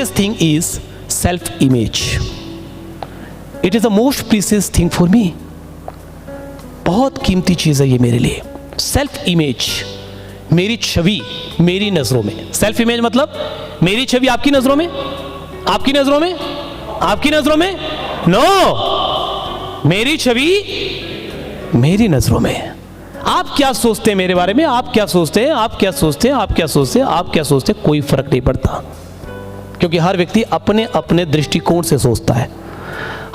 precious thing is self-image. It is the most precious thing for me. बहुत कीमती चीज़ है ये मेरे लिए. सेल्फ इमेज, मेरी छवि मेरी नज़रों में. सेल्फ इमेज मतलब मेरी छवि आपकी नज़रों में, आपकी नज़रों में, आपकी नज़रों में. नो, मेरी छवि मेरी नज़रों में. आप क्या सोचते हैं मेरे बारे में, आप क्या सोचते हैं, आप क्या सोचते हैं, आप क्या सोचते हैं, आप क्या सोचते हैं, कोई फर्क नहीं पड़ता. क्योंकि हर व्यक्ति अपने अपने दृष्टिकोण से सोचता है.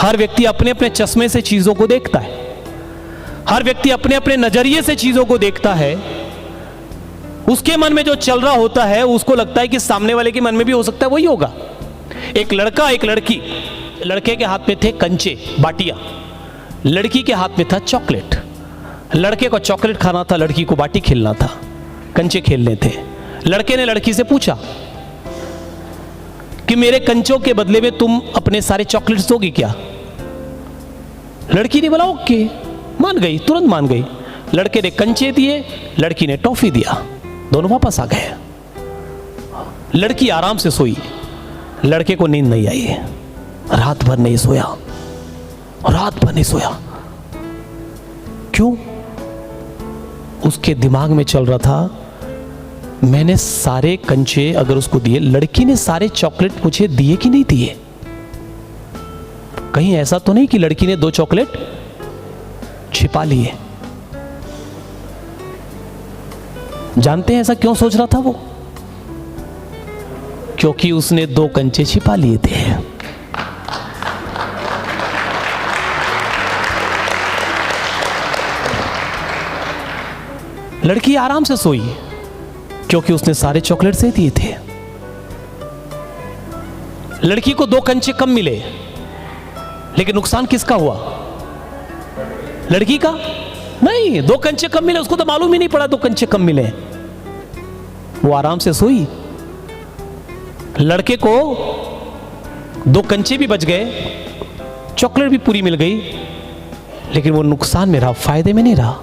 हर व्यक्ति अपने अपने चश्मे से चीज़ों को देखता है. हर व्यक्ति अपने अपने नजरिए से चीजों को देखता है. उसके मन में जो चल रहा होता है उसको लगता है कि सामने वाले के मन में भी हो सकता है वही होगा. एक लड़का एक लड़की, लड़के के हाथ में थे कंचे बाटियां, लड़की के हाथ में था चॉकलेट. लड़के को चॉकलेट खाना था, लड़की को बाटी खेलना था, कंचे खेलने थे. लड़के ने लड़की से पूछा कि मेरे कंचों के बदले में तुम अपने सारे चॉकलेट्स दोगी क्या? लड़की ने बोला ओके, मान गई, तुरंत मान गई. लड़के ने कंचे दिए, लड़की ने टॉफी दिया. दोनों वापस आ गए. लड़की आराम से सोई, लड़के को नींद नहीं आई. रात भर नहीं सोया, रात भर नहीं सोया. क्यों? उसके दिमाग में चल रहा था मैंने सारे कंचे अगर उसको दिए, लड़की ने सारे चॉकलेट मुझे दिए कि नहीं दिए. कहीं ऐसा तो नहीं कि लड़की ने 2 चॉकलेट छिपा लिए. जानते हैं ऐसा क्यों सोच रहा था वो? क्योंकि उसने 2 कंचे छिपा लिए थे. लड़की आराम से सोई क्योंकि उसने सारे चॉकलेट दे दिए थे. लड़की को 2 कंचे कम मिले, लेकिन नुकसान किसका हुआ? लड़की का नहीं. 2 कंचे कम मिले, उसको तो मालूम ही नहीं पड़ा 2 कंचे कम मिले. वो आराम से सोई. लड़के को 2 कंचे भी बच गए, चॉकलेट भी पूरी मिल गई, लेकिन वो नुकसान में रहा, फायदे में नहीं रहा,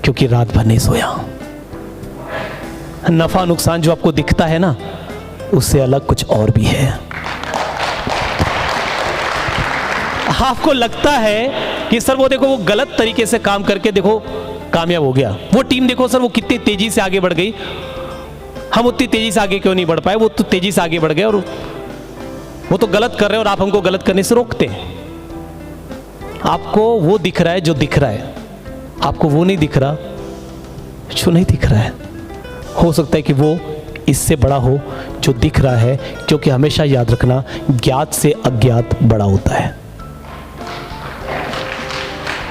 क्योंकि रात भर नहीं सोया. नफा नुकसान जो आपको दिखता है ना, उससे अलग कुछ और भी है. आपको लगता है कि सर वो देखो वो गलत तरीके से काम करके देखो कामयाब हो गया, वो टीम देखो सर वो कितनी तेजी से आगे बढ़ गई, हम उतनी तेजी से आगे क्यों नहीं बढ़ पाए? वो तो तेजी से आगे बढ़ गए और वो तो गलत कर रहे हैं और आप हमको गलत करने से रोकते हैं. आपको वो दिख रहा है जो दिख रहा है, आपको वो नहीं दिख रहा जो नहीं दिख रहा है. हो सकता है कि वो इससे बड़ा हो जो दिख रहा है, क्योंकि हमेशा याद रखना ज्ञात से अज्ञात बड़ा होता है.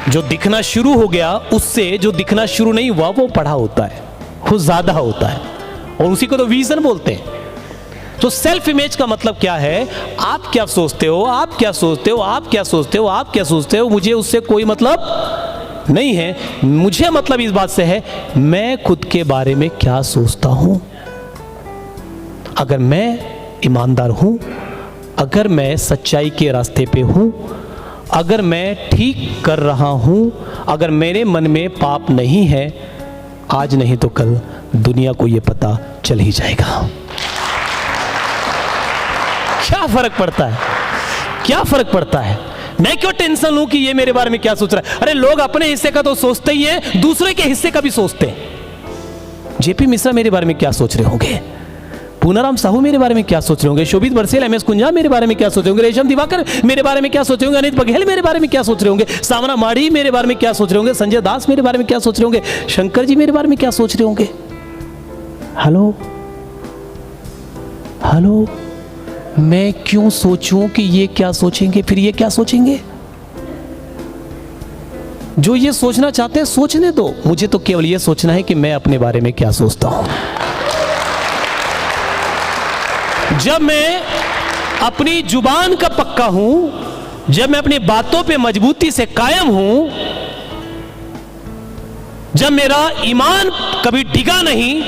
जो दिखना शुरू हो गया उससे जो दिखना शुरू नहीं हुआ वो बड़ा होता है, वो ज्यादा होता है, और उसी को तो विजन बोलते हैं. तो सेल्फ इमेज का मतलब क्या है? आप क्या सोचते हो, आप क्या सोचते हो, आप क्या सोचते हो, आप क्या सोचते हो, मुझे उससे कोई मतलब नहीं है. मुझे मतलब इस बात से है मैं खुद के बारे में क्या सोचता हूं. अगर मैं ईमानदार हूं, अगर मैं सच्चाई के रास्ते पे हूं, अगर मैं ठीक कर रहा हूं, अगर मेरे मन में पाप नहीं है, आज नहीं तो कल दुनिया को यह पता चल ही जाएगा. क्या फर्क पड़ता है? क्या फर्क पड़ता है? मैं क्यों टेंशन लूं कि ये मेरे बारे में क्या सोच रहा है? अरे लोग अपने हिस्से का तो सोचते ही हैं, दूसरे के हिस्से का भी सोचते हैं. जेपी मिश्रा मेरे बारे में क्या सोच रहे होंगे, पूनाराम साहू मेरे बारे में क्या सोच रहे होंगे, शोभित बरसेल, एमएस कुंजा मेरे बारे में क्या सोच रहे होंगे, रेशम दिवाकर मेरे बारे में क्या सोच रहे होंगे, अनित बघेल मेरे बारे में क्या सोच रहे होंगे, सामना माड़ी मेरे बारे में क्या सोच रहे होंगे, संजय दास मेरे बारे में क्या सोच रहे होंगे, शंकर जी मेरे बारे में क्या सोच रहे होंगे. हेलो हेलो, मैं क्यों सोचूं कि ये क्या सोचेंगे, फिर ये क्या सोचेंगे? जो ये सोचना चाहते हैं सोचने दो, मुझे तो केवल ये सोचना है कि मैं अपने बारे में क्या सोचता हूं. जब मैं अपनी जुबान का पक्का हूं, जब मैं अपनी बातों पे मजबूती से कायम हूं, जब मेरा ईमान कभी डिगा नहीं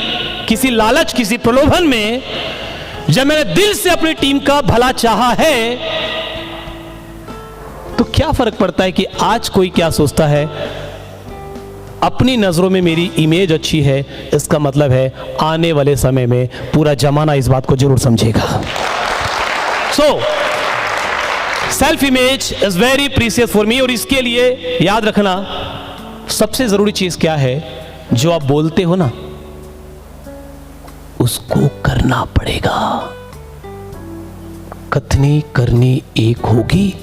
किसी लालच किसी प्रलोभन में, जब मैंने दिल से अपनी टीम का भला चाहा है, तो क्या फर्क पड़ता है कि आज कोई क्या सोचता है? अपनी नजरों में मेरी इमेज अच्छी है, इसका मतलब है आने वाले समय में पूरा जमाना इस बात को जरूर समझेगा. So self image is very precious for me. और इसके लिए याद रखना सबसे जरूरी चीज क्या है, जो आप बोलते हो ना उसको करना पड़ेगा। कथनी करनी एक होगी,